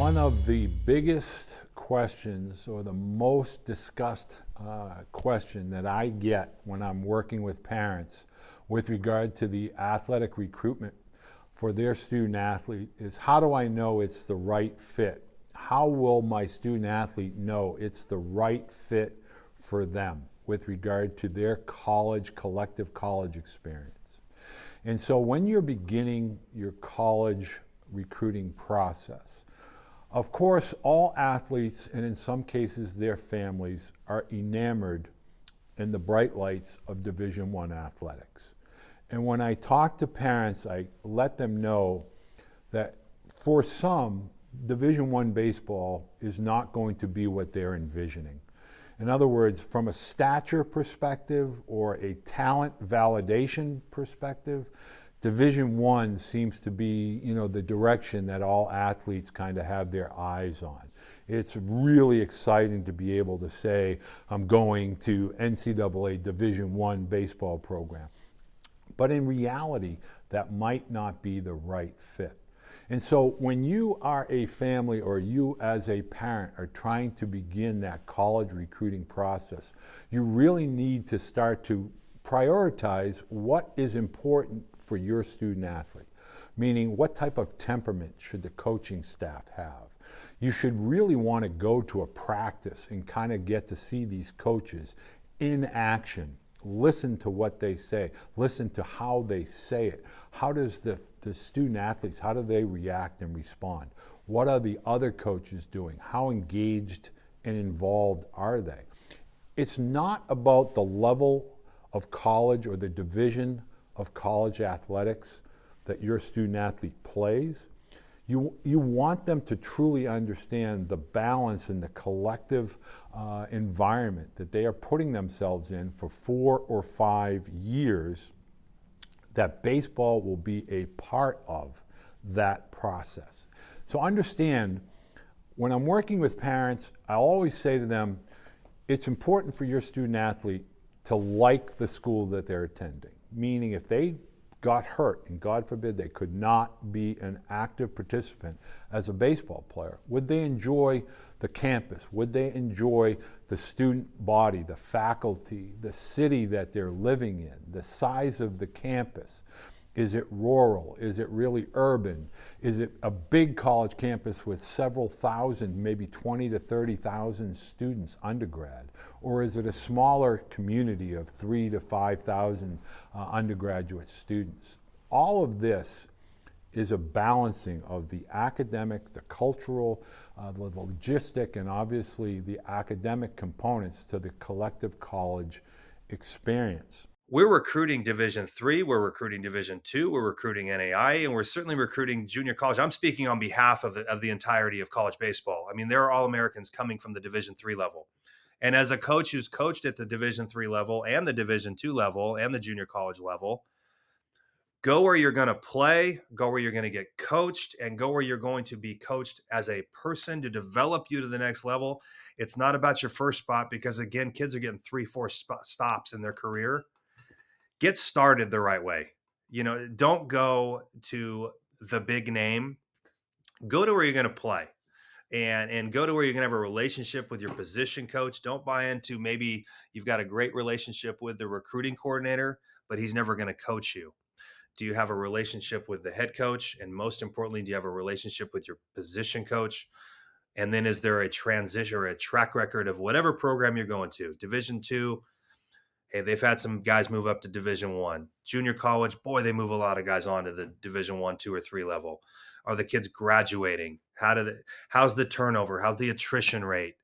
One of the biggest questions, or the most discussed question that I get when I'm working with parents with regard to the athletic recruitment for their student athlete is, how do I know it's the right fit? How will my student athlete know it's the right fit for them with regard to their collective college experience? And so when you're beginning your college recruiting process, of course, all athletes, and in some cases their families, are enamored in the bright lights of Division I athletics. And when I talk to parents, I let them know that for some, Division I baseball is not going to be what they're envisioning. In other words, from a stature perspective or a talent validation perspective, Division I seems to be, the direction that all athletes kind of have their eyes on. It's really exciting to be able to say, I'm going to NCAA Division I baseball program. But in reality, that might not be the right fit. And so when you are a family, or you as a parent are trying to begin that college recruiting process, you really need to start to prioritize what is important for your student athlete. Meaning, what type of temperament should the coaching staff have? You should really want to go to a practice and kind of get to see these coaches in action. Listen to what they say. Listen to how they say it. How does the student athletes, how do they react and respond? What are the other coaches doing? How engaged and involved are they? It's not about the level of college or the division of college athletics that your student athlete plays. You want them to truly understand the balance and the collective environment that they are putting themselves in for 4 or 5 years, that baseball will be a part of that process. So understand, when I'm working with parents, I always say to them, it's important for your student athlete to like the school that they're attending. Meaning, if they got hurt, and God forbid they could not be an active participant as a baseball player, would they enjoy the campus? Would they enjoy the student body, the faculty, the city that they're living in, the size of the campus? Is it rural? Is it really urban? Is it a big college campus with several thousand, maybe 20 to 30,000 students, undergrad? Or is it a smaller community of 3,000 to 5,000 undergraduate students? All of this is a balancing of the academic, the cultural, the logistic, and obviously the academic components to the collective college experience. We're recruiting Division III, we're recruiting Division II, we're recruiting NAI, and we're certainly recruiting junior college. I'm speaking on behalf of the entirety of college baseball. I mean, there are All-Americans coming from the Division III level. And as a coach who's coached at the Division III level and the Division II level and the junior college level, go where you're going to play, go where you're going to get coached, and go where you're going to be coached as a person to develop you to the next level. It's not about your first spot, because, again, kids are getting 3-4 stops in their career. Get started the right way. Don't go to the big name. Go to where you're going to play, and go to where you're going to have a relationship with your position coach. Don't buy into, maybe you've got a great relationship with the recruiting coordinator, but he's never going to coach you. Do you have a relationship with the head coach? And most importantly, do you have a relationship with your position coach? And then, is there a transition or a track record of whatever program you're going to? Division II, hey, they've had some guys move up to Division I. Junior college, boy, they move a lot of guys on to the Division I, II, or III level. Are the kids graduating? How's the turnover? How's the attrition rate?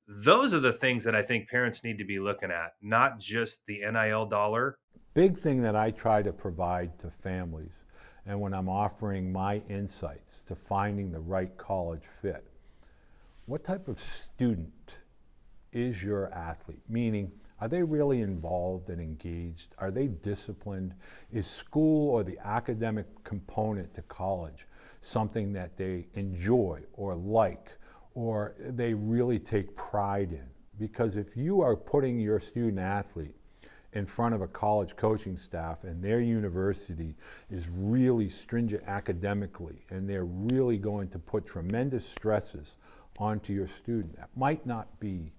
Those are the things that I think parents need to be looking at, not just the NIL dollar. Big thing that I try to provide to families, and when I'm offering my insights to finding the right college fit, what type of student is your athlete? Meaning, are they really involved and engaged? Are they disciplined? Is school or the academic component to college something that they enjoy or like, or they really take pride in? Because if you are putting your student athlete in front of a college coaching staff and their university is really stringent academically and they're really going to put tremendous stresses onto your student, that might not be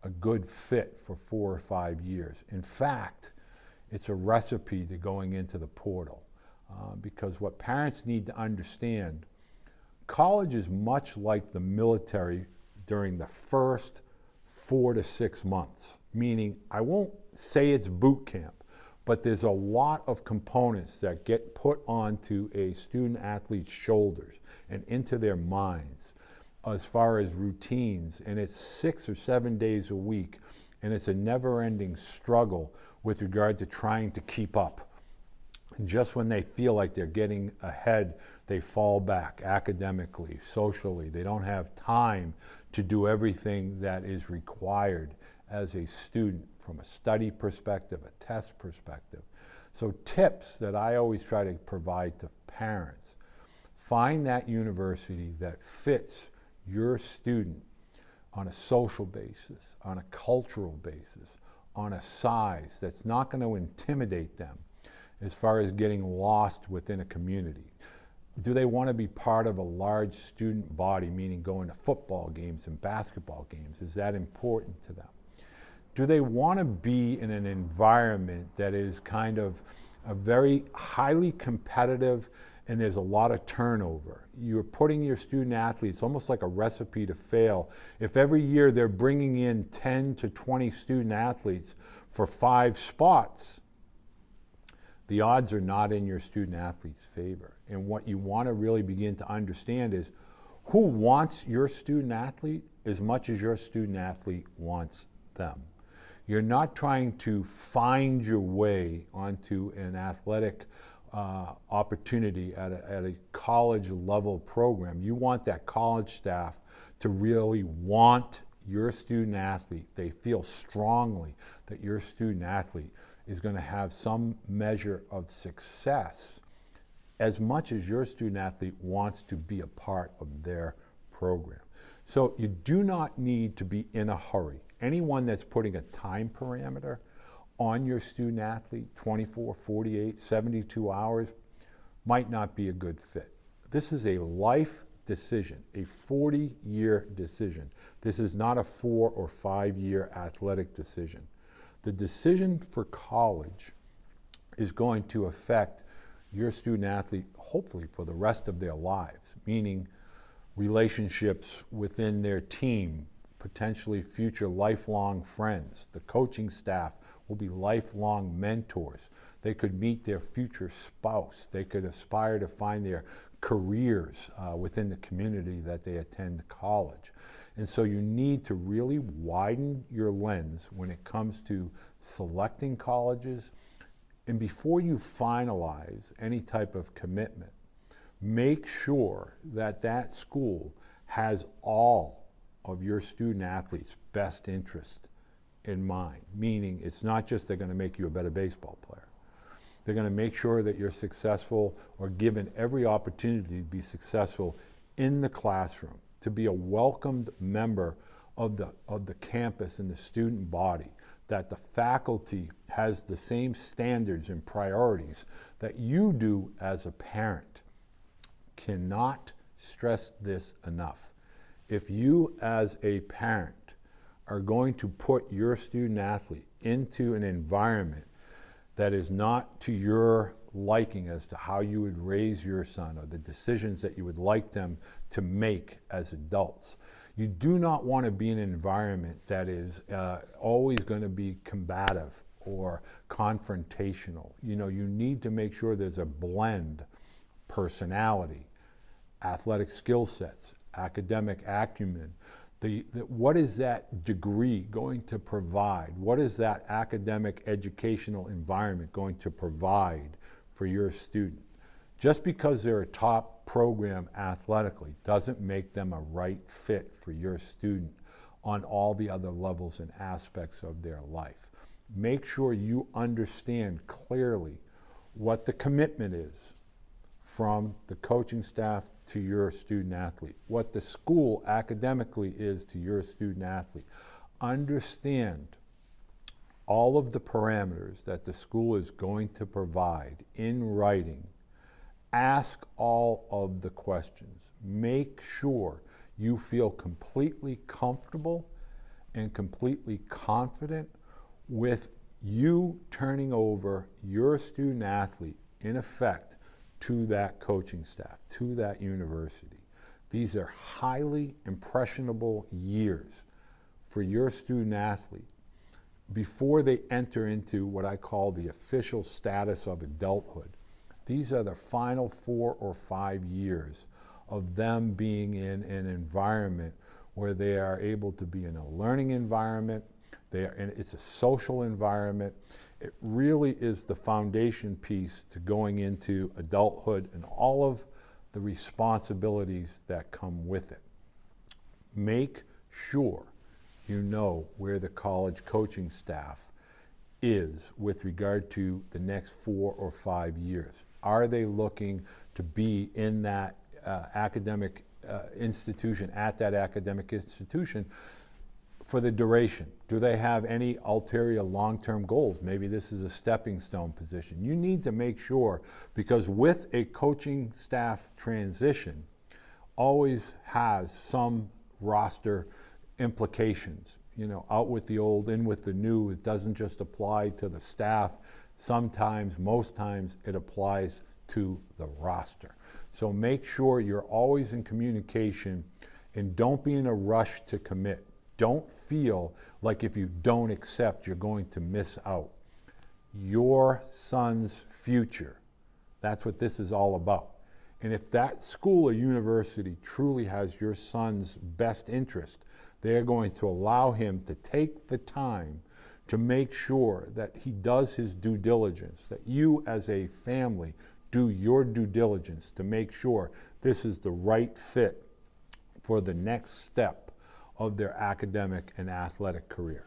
a good fit for 4 or 5 years. In fact, it's a recipe to going into the portal, because what parents need to understand, college is much like the military during the first 4 to 6 months, meaning I won't say it's boot camp, but there's a lot of components that get put onto a student athlete's shoulders and into their minds as far as routines, and it's 6 or 7 days a week, and it's a never-ending struggle with regard to trying to keep up. And just when they feel like they're getting ahead, they fall back academically, socially. They don't have time to do everything that is required as a student from a study perspective, a test perspective. So tips that I always try to provide to parents: find that university that fits your student on a social basis, on a cultural basis, on a size that's not going to intimidate them as far as getting lost within a community. Do they want to be part of a large student body, meaning going to football games and basketball games? Is that important to them? Do they want to be in an environment that is kind of a very highly competitive and there's a lot of turnover? You're putting your student athletes almost like a recipe to fail. If every year they're bringing in 10 to 20 student athletes for 5 spots, the odds are not in your student athlete's favor. And what you want to really begin to understand is who wants your student athlete as much as your student athlete wants them. You're not trying to find your way onto an athletic opportunity at a college level program. You want that college staff to really want your student athlete. They feel strongly that your student athlete is going to have some measure of success as much as your student athlete wants to be a part of their program. So you do not need to be in a hurry. Anyone that's putting a time parameter on your student athlete, 24, 48, 72 hours, might not be a good fit. This is a life decision, a 40-year decision. This is not a 4 or 5 year athletic decision. The decision for college is going to affect your student athlete, hopefully for the rest of their lives, meaning relationships within their team, potentially future lifelong friends. The coaching staff will be lifelong mentors. They could meet their future spouse. They could aspire to find their careers within the community that they attend college. And so you need to really widen your lens when it comes to selecting colleges. And before you finalize any type of commitment, make sure that that school has all of your student athletes' best interest in mind, meaning it's not just they're going to make you a better baseball player. They're going to make sure that you're successful or given every opportunity to be successful in the classroom, to be a welcomed member of the campus and the student body, that the faculty has the same standards and priorities that you do as a parent. Cannot stress this enough. If you as a parent are going to put your student athlete into an environment that is not to your liking as to how you would raise your son or the decisions that you would like them to make as adults, you do not want to be in an environment that is always going to be combative or confrontational. You know, you need to make sure there's a blend: personality, athletic skill sets, academic acumen. What is that degree going to provide? What is that academic educational environment going to provide for your student? Just because they're a top program athletically doesn't make them a right fit for your student on all the other levels and aspects of their life. Make sure you understand clearly what the commitment is from the coaching staff to your student athlete, what the school academically is to your student athlete. Understand all of the parameters that the school is going to provide in writing. Ask all of the questions. Make sure you feel completely comfortable and completely confident with you turning over your student athlete, in effect, to that coaching staff, to that university. These are highly impressionable years for your student athlete before they enter into what I call the official status of adulthood. These are the final 4 or 5 years of them being in an environment where they are able to be in a learning environment. It's a social environment. It really is the foundation piece to going into adulthood and all of the responsibilities that come with it. Make sure you know where the college coaching staff is with regard to the next 4 or 5 years. Are they looking to be in that academic institution, at that academic institution for the duration? Do they have any ulterior long-term goals? Maybe this is a stepping stone position. You need to make sure, because with a coaching staff transition always has some roster implications. You know, out with the old, in with the new. It doesn't just apply to the staff. Sometimes, most times, it applies to the roster. So make sure you're always in communication and don't be in a rush to commit. Don't feel like if you don't accept, you're going to miss out. Your son's future, that's what this is all about. And if that school or university truly has your son's best interest, they're going to allow him to take the time to make sure that he does his due diligence, that you as a family do your due diligence to make sure this is the right fit for the next step of their academic and athletic career.